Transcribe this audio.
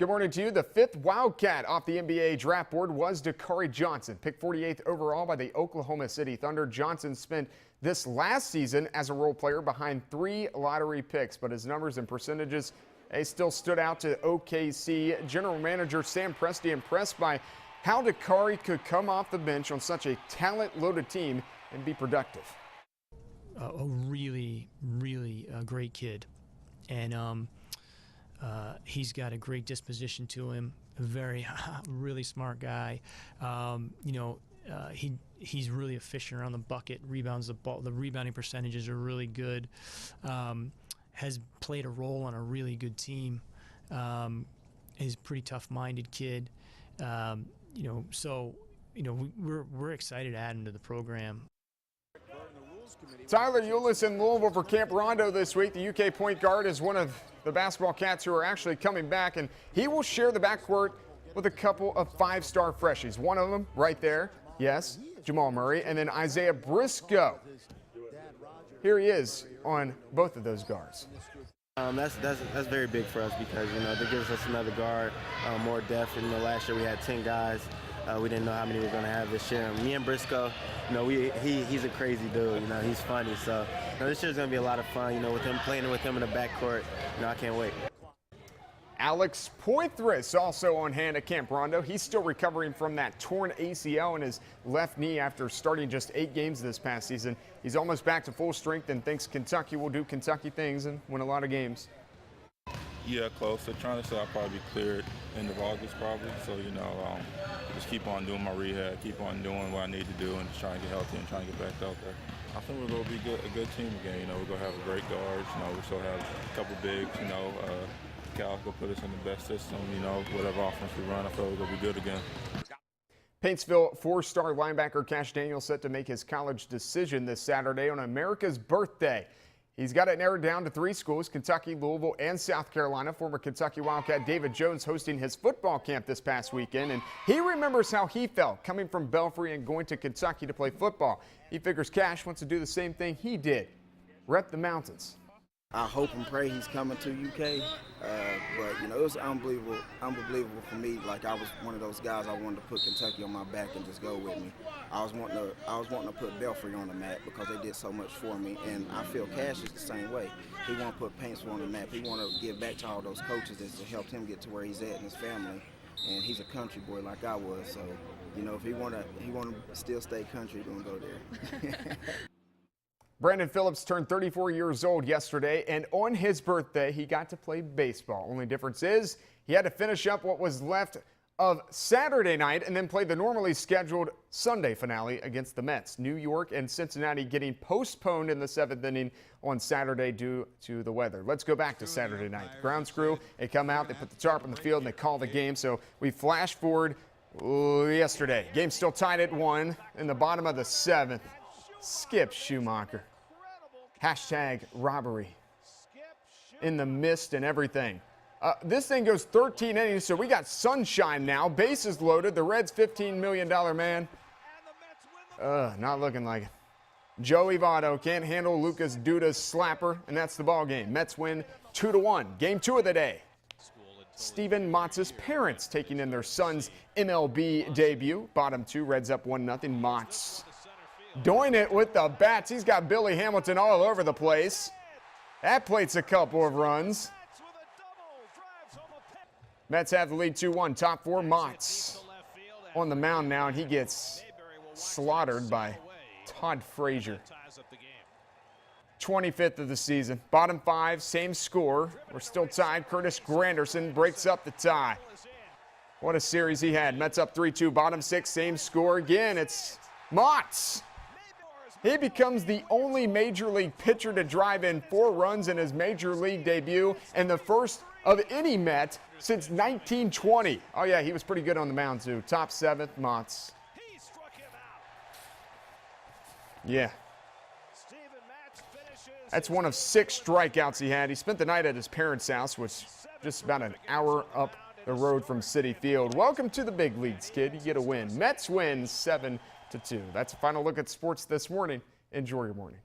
Good morning to you. The fifth Wildcat off the NBA draft board was Dakari Johnson. Picked 48th overall by the Oklahoma City Thunder. Johnson spent this last season as a role player behind 3 lottery picks, but his numbers and percentages, they still stood out to OKC. General Manager Sam Presti impressed by how Dakari could come off the bench on such a talent-loaded team and be productive. A really great kid, and he's got a great disposition to him. A very really smart guy. He's really efficient around the bucket. Rebounds the ball. The rebounding percentages are really good. Has played a role on a really good team. He's a pretty tough-minded kid. We're excited to add him to the program. Tyler Ulis in Louisville for Camp Rondo this week. The UK point guard is one of the basketball cats who are actually coming back, and he will share the backcourt with a couple of 5-star freshies. One of them right there, yes, Jamal Murray, and then Isaiah Briscoe. Here he is on both of those guards. That's very big for us because, that gives us another guard, more depth. And, last year we had 10 guys. We didn't know how many we were going to have this year. Me and Briscoe, he's a crazy dude. He's funny. So this year's going to be a lot of fun. With him playing with him in the backcourt. I can't wait. Alex Poythress also on hand at Camp Rondo. He's still recovering from that torn ACL in his left knee after starting just 8 games this past season. He's almost back to full strength and thinks Kentucky will do Kentucky things and win a lot of games. Yeah, close. They're trying to say I'll probably be cleared end of August probably. So, just keep on doing my rehab, keep on doing what I need to do and just trying to get healthy and trying to get back out there. I think we're going to be a good team again. We're going to have a great guards. We still have a couple bigs, Cal will put us in the best system, whatever offense we run, I feel we're going to be good again. Paintsville 4-star linebacker Cash Daniels set to make his college decision this Saturday on America's birthday. He's got it narrowed down to 3 schools, Kentucky, Louisville, and South Carolina. Former Kentucky Wildcat David Jones hosting his football camp this past weekend, and he remembers how he felt coming from Belfry and going to Kentucky to play football. He figures Cash wants to do the same thing he did, rep the mountains. I hope and pray he's coming to UK, but it was unbelievable for me. Like, I was one of those guys I wanted to put Kentucky on my back and just go with me. I was wanting to put Belfry on the map because they did so much for me, and I feel Cash is the same way. He want to put Paintsville on the map. He want to give back to all those coaches that helped him get to where he's at and his family. And he's a country boy like I was, so if he want to still stay country, he's gonna go there. Brandon Phillips turned 34 years old yesterday, and on his birthday, he got to play baseball. Only difference is he had to finish up what was left of Saturday night and then play the normally scheduled Sunday finale against the Mets. New York and Cincinnati getting postponed in the 7th inning on Saturday due to the weather. Let's go back to Saturday night. The grounds crew, they come out, they put the tarp on the field, and they call the game. So we flash forward yesterday. Game still tied at 1 in the bottom of the 7th. Skip Schumacher. Hashtag robbery in the mist and everything. This thing goes 13 innings, so we got sunshine now. Bases loaded. The Reds' $15 million man. Not looking like it. Joey Votto can't handle Lucas Duda's slapper, and that's the ball game. Mets win 2-1. Game 2 of the day. Steven Matz's parents taking in their son's MLB debut. Bottom 2, Reds up 1-0. Matz doing it with the bats. He's got Billy Hamilton all over the place. That plates a couple of runs. Mets have the lead 2-1. Top 4, Matz on the mound now, and he gets slaughtered by Todd Frazier. 25th of the season. Bottom 5, same score. We're still tied. Curtis Granderson breaks up the tie. What a series he had. Mets up 3-2. Bottom 6, same score again. It's Matz. He becomes the only major league pitcher to drive in 4 runs in his major league debut and the first of any Met since 1920. Oh, yeah, he was pretty good on the mound, too. Top 7th, Matz. Yeah. That's one of 6 strikeouts he had. He spent the night at his parents' house, which is just about an hour up the road from Citi Field. Welcome to the big leagues, kid. You get a win. Mets win 7-2. That's a final look at sports this morning. Enjoy your morning.